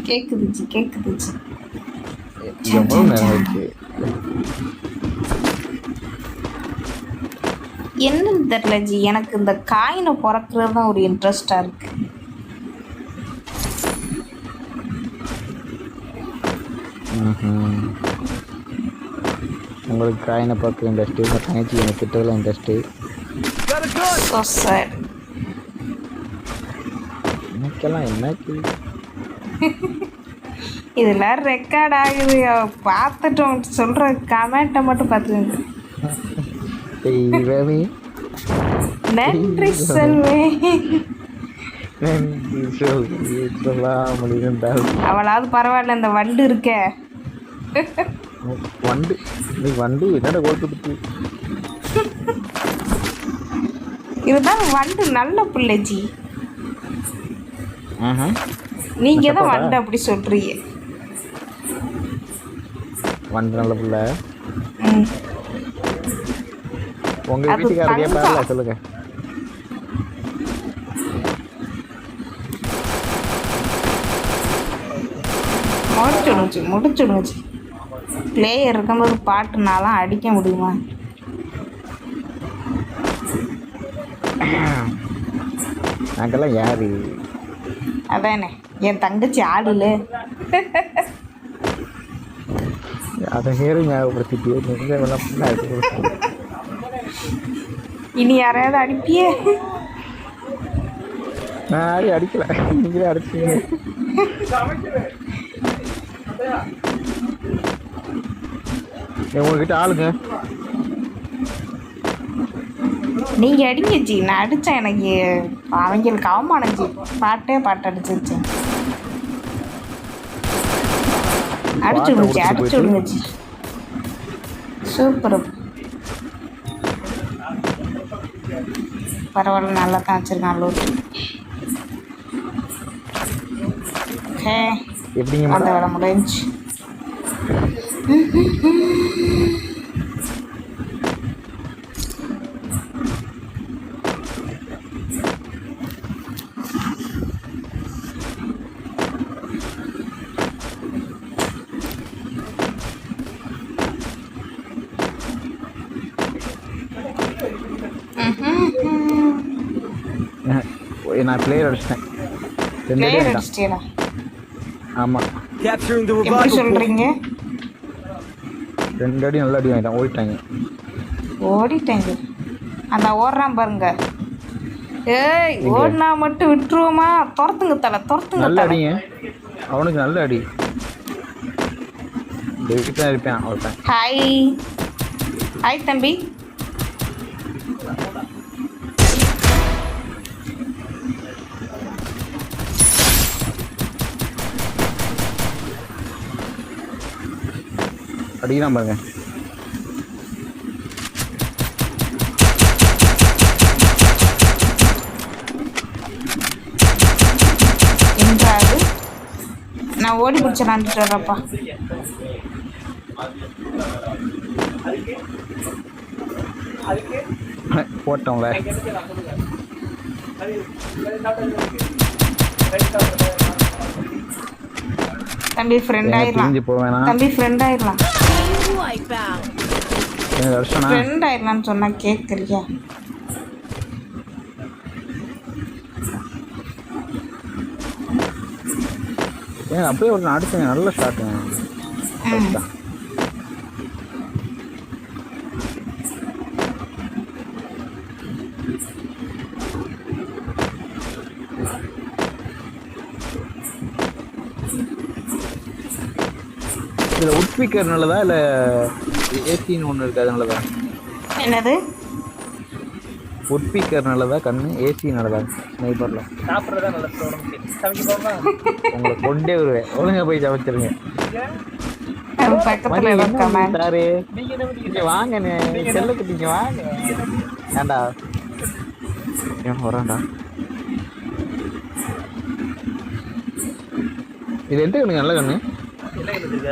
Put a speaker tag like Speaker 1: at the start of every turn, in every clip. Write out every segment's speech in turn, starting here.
Speaker 1: கேக்குதுச்சு கேக்குதுச்சு.
Speaker 2: எவ்வளவு நேரம் ஆயிடுச்சு?
Speaker 1: என்னன்னு தெரியல ஜி, எனக்கு இந்த காயினை பிறக்கிறது தான் ஒரு இன்ட்ரெஸ்டா இருக்கு.
Speaker 2: உங்களுக்கு காயினை பார்க்க இன்ட்ரெஸ்ட்டு, உங்கள் தங்கச்சி எனக்கு திட்டதில் இன்ட்ரெஸ்ட்டு.
Speaker 1: So sad.
Speaker 2: எனக்கெல்லாம் என்ன
Speaker 1: இதெல்லாம் ரெக்கார்ட் ஆகுது, பார்த்துட்டோம். சொல்ற கமெண்ட்டை மட்டும் பார்த்துங்க.
Speaker 2: தெய்வமே
Speaker 1: நன்றி செல்வே.
Speaker 2: நன்றி சொல்லாமல் இருந்தால்
Speaker 1: அவளாவது பரவாயில்ல, இந்த வண்டு இருக்க.
Speaker 2: வண்டு நீ வண்டு என்னோட கோத்துட்டு
Speaker 1: இதுதான் வண்டு, நல்ல பிள்ளை ஜி. நீங்க தான் வண்டு அப்படி சொல்றீங்க.
Speaker 2: வண்டு நல்ல பிள்ளை. உங்க வீட்டுக்காரங்க பாருல, சொல்லுங்க.
Speaker 1: முடிச்சுடுச்சு. பிளேயர் இருக்கும்போது பாட்டுனாலாம் அடிக்க முடியுமா?
Speaker 2: நாங்கெல்லாம் யாரு?
Speaker 1: அதானே என் தங்கச்சி ஆடுல.
Speaker 2: அதை நேரம் ஞாபகப்படுத்திட்டு
Speaker 1: இனி யாரையாவது அடிப்பியே?
Speaker 2: நான் யாரையும் அடிக்கல, நீங்களே அடிச்சீங்க. உங்ககிட்ட ஆளுங்க
Speaker 1: நீங்க அடிங்க ஜி. நான் அடித்தேன், எனக்கு அவங்களுக்கு அவமானம் ஜி. பாட்டு அடிச்சிருச்சு. அடிச்சு விடுங்க ஜி. சூப்பர். பரவாயில்ல, நல்லா தான் வச்சிருக்கான் லோட். ஓகே,
Speaker 2: எப்படிங்க
Speaker 1: அந்த வேலை முடிஞ்சு.
Speaker 2: நான் பிளேயர் அடிச்சிட்டேன்.
Speaker 1: பிளேயர் அடிச்சிட்டேனா?
Speaker 2: ஆமாம்.
Speaker 1: எப்படி சொல்கிறீங்க?
Speaker 2: 2 அடி நல்ல அடி வாங்கிட்டான்.
Speaker 1: ஓடிட்டாங்க. அந்த ஓடுறான் பாருங்க. ஏய், ஓடினா மட்டும் விட்டுருவோமா? துரத்துங்க தலை, துரத்துங்க.
Speaker 2: நல்ல அடிங்க அவனுக்கு, நல்ல அடி. இருப்பேன் அவர்தான்.
Speaker 1: ஹாய் தம்பி.
Speaker 2: அடிக்கலாம் பாருங்க.
Speaker 1: என்றாரு நான் ஓடி பிடிச்சலான்ட்டு வரப்பா.
Speaker 2: போட்டோங்களே.
Speaker 1: தம்பி ஃப்ரெண்ட் ஆயிடலாம். தம்பி ஃப்ரெண்ட் ஆயிடலாம். ஃப்ரெண்ட் ஆயிடலாம்னு சொன்னா கேட்கறியா?
Speaker 2: ஏன் அப்படியே ஒரு அடிச்சுங்க, நல்ல ஷாட்டுங்க. இதில் உட் ஸ்பீக்கர் நல்லதா இல்லை ஏசின்னு ஒன்று இருக்குது, அது நல்லதா?
Speaker 1: என்னது?
Speaker 2: உட் ஸ்பீக்கர் நல்லதா கண்ணு, ஏசி நல்லதா? ஸ்னைப்பரில்
Speaker 3: சாப்பிட்றதா நல்லது.
Speaker 2: உங்களை கொண்டே வருவேன். ஒழுங்காக போய் சமைச்சிருங்க. சாரு நீங்கள் வாங்க, செல்லுக்கு நீங்கள் வாங்க. ஏண்டா ஏன் வரான்டா? இது எந்த கண்ணு? நல்ல கண்ணு.
Speaker 3: என்ன வச்சிருக்க?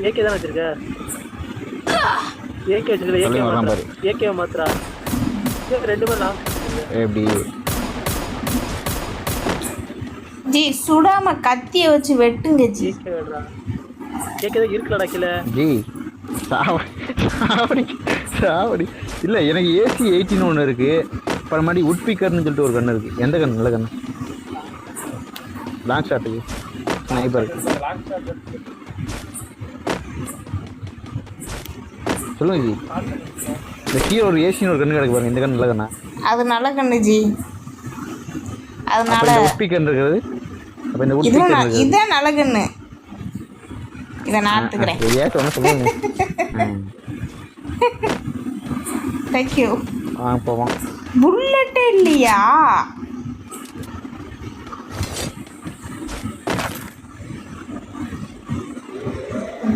Speaker 3: ஏகே தான் வச்சிருக்க. ஏகே வச்சிருக்க. ஏகே மாத்திரா 2 மணி நேரம் எப்படி
Speaker 1: ஜி சுடாம கத்தியை வச்சு வெட்டுங்க ஜி.
Speaker 3: ஏகே வேடா. ஏகே தான் இருக்குலடா கீழ.
Speaker 2: ஜி சாவடி சாவடி. இல்லை எனக்கு ஏசி 18 ஒன்று இருக்குது. அப்புறம் மாதிரி உட்பிக்கர்னு சொல்லிட்டு ஒரு கன்று இருக்குது. எந்த கன்று? நல்ல கன்று லாங் ஷாட்டுக்கு ஸ்னைப்பருக்கு சொல்லுங்க ஜி. இந்த கீழே ஒரு ஏசின்னு ஒரு கன்று கிடக்கு பாருங்க. இந்த கன்று நல்ல கண்ணா?
Speaker 1: அது நல்ல கண்ணு ஜி. அதனால
Speaker 2: உட்பிக்கர் இருக்கிறது. அப்போ இந்த
Speaker 1: இதுவும்
Speaker 2: உட்பிக்கர்
Speaker 1: இதான் நல்ல கண்ணு. இதை நான் எடுத்துக்கிறேன்.
Speaker 2: ஏன் சொன்ன சொல்லுங்க.
Speaker 1: தேங்க்யூ.
Speaker 2: போவோம்.
Speaker 1: புல்லட்டே இல்லையா?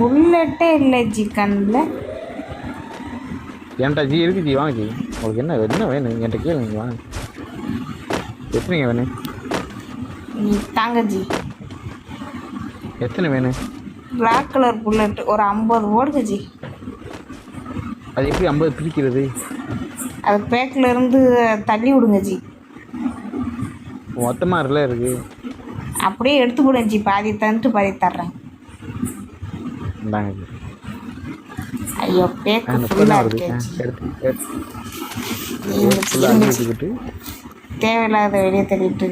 Speaker 1: புல்லட்டே இல்லை ஜி கண்ணில்.
Speaker 2: என்கிட்ட ஜி இருக்கு ஜி. வாங்க ஜி. உங்களுக்கு என்ன என்ன வேணும் என்கிட்ட கேளுங்க. வாங்க. எத்தனைங்க வேணும்?
Speaker 1: தாங்க ஜி.
Speaker 2: எத்தனை வேணும்?
Speaker 1: பிளாக் கலர் புல்லட் ஒரு 50 ஓடுங்க ஜி.
Speaker 2: அது எப்படி 50 பிரிக்கிறது?
Speaker 1: அது பேக்கில் இருந்து தள்ளி விடுங்க ஜி.
Speaker 2: மொத்தமாக இருல இருக்கு.
Speaker 1: அப்படியே எடுத்து போடுங்க ஜி. பாதி தந்துட்டு பாதி தர்றேன்.
Speaker 2: இந்தாங்க ஜி.
Speaker 1: ஐயோ பேக்கு ஃபுல்லாக இருக்கு
Speaker 2: எடுத்துக்கிட்டு
Speaker 1: தேவையில்லாத வெளியே தள்ளிட்டு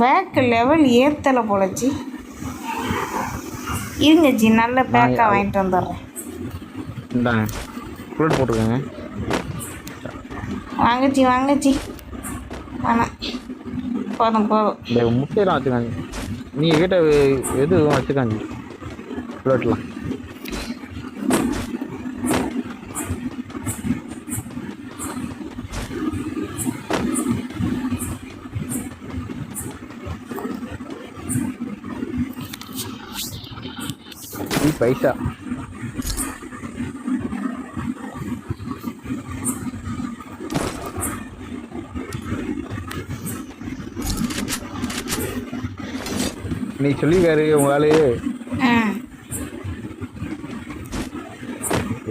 Speaker 1: பேக்கு லெவல் ஏற்றலை போல ஜி. இருங்க ஜி நல்ல பேக்காக வாங்கிட்டு வந்துடுறேன்.
Speaker 2: இந்தாங்க புல்லட் போட்டுருக்கேங்க.
Speaker 1: வாங்க ஜி வாங்க ஜி. வேணாம் போதும் போதும்.
Speaker 2: இந்த முட்டையெல்லாம் வச்சுக்காங்க. நீங்கள் கேட்ட எதுவும் வச்சுக்காங்க புல்லட்லாம். பைசா நீ சொல்லிக்காரு உங்களாலே.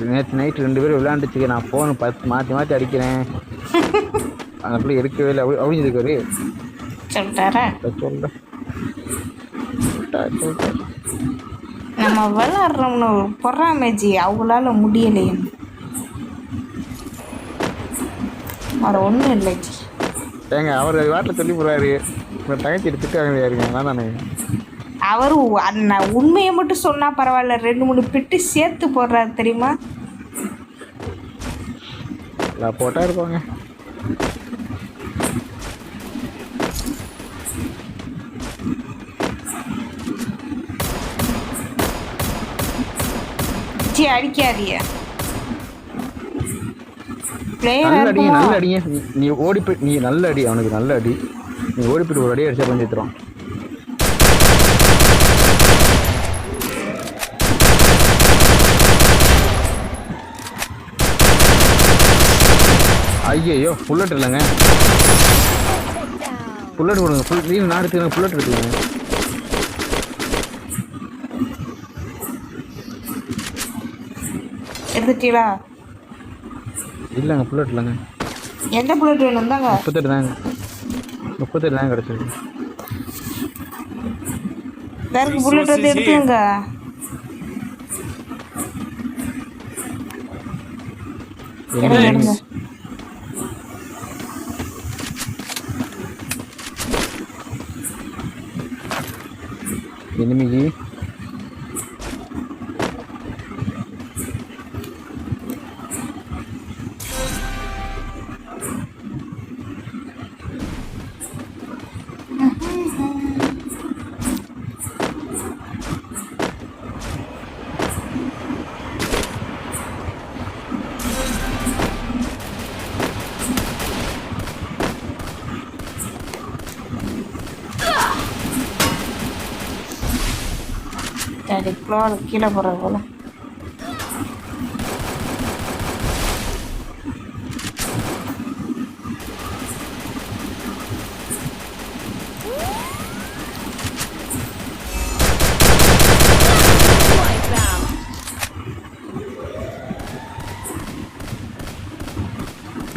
Speaker 2: நேற்று நைட்டு 2 பேரும் விளையாண்டுச்சுக்க. நான் ஃபோனு 10 மாற்றி அடிக்கிறேன். அப்படி எடுக்கவே இல்லை. அப்படிஞ்சிருக்காரு
Speaker 1: சொல்லிட்டாரா?
Speaker 2: சொல்கிறேன்.
Speaker 1: நம்ம விளாட்றோம்னு ஒரு பொறாமை ஜி. அவங்களால முடியலையே. வேறு ஒன்றும் இல்லை ஜி.
Speaker 2: ஏங்க அவர் வாட்டில் சொல்லி போகிறாரு. இப்போ தகச்சி எடுத்துட்டு யாருங்க நான் தானே.
Speaker 1: அவர் அந்த உண்மையை மட்டும் சொன்னால் பரவாயில்ல. 2-3 பிட்டு சேர்த்து போடுறாரு தெரியுமா?
Speaker 2: போட்டா இருப்பாங்க.
Speaker 1: ஜி அடிக்காதிய.
Speaker 2: நல்ல அடிங்க நல்ல அடிங்க. நீ ஓடி போய் நீ நல்ல அடி. அவனுக்கு நல்ல அடி. நீ ஓடி போய்ட்டு ஒரு அடி அடிச்சா கொஞ்சம் தருவான். ஐயோ புல்லட் இல்லைங்க. புல்லட் கொடுங்க. ஃபுல் நான் எடுத்துக்கிறேன். புல்லட் எடுத்துக்கங்க.
Speaker 1: எடுத்துட்டீங்களா?
Speaker 2: இல்லைங்க புல்லட் இல்லைங்க.
Speaker 1: எந்த புல்லட் வேணும் தாங்க?
Speaker 2: 38 தாங்க. 38 தாங்க கிடச்சிருக்கு.
Speaker 1: வேறு புல்லட் வந்து எடுத்துங்க. எடுங்க.
Speaker 2: எனிமிக்கு
Speaker 1: சரி ஃப்ளோர் கீழே போகிறது போல.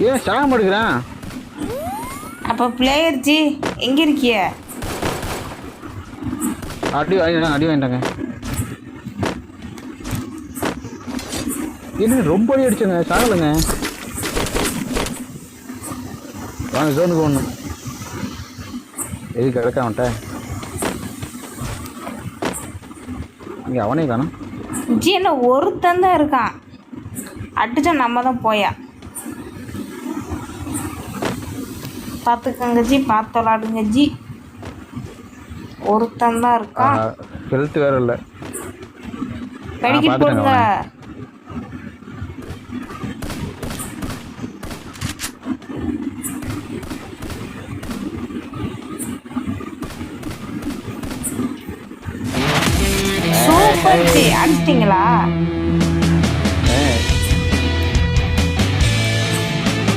Speaker 2: ஏன் சாகம் எடுக்கிறான்?
Speaker 1: அப்போ பிளேயர் ஜி எங்கே இருக்கிய?
Speaker 2: அடி வாங்கிட்டாங்க. என்ன ரொம்ப அடி அடிச்சுங்க, சாகலைங்க. வாங்க ஜோனுக்கு ஒன்று எது கிடக்க அவன்கிட்ட. இங்கே அவனே காணும்.
Speaker 1: ஜி என்ன ஒருத்தன் தான் இருக்கான், அடிச்சா நம்ம தான் போயா. பார்த்துக்கங்க ஜி, பார்த்து விளாடுங்க ஜி. ஒருத்தன் தான் இருக்கான்.
Speaker 2: ஹெல்த் வேற இல்லை.
Speaker 1: மெடிக்கிட் போடுங்க. சூப்பர் ஜி, அடிச்சிட்டிங்களா?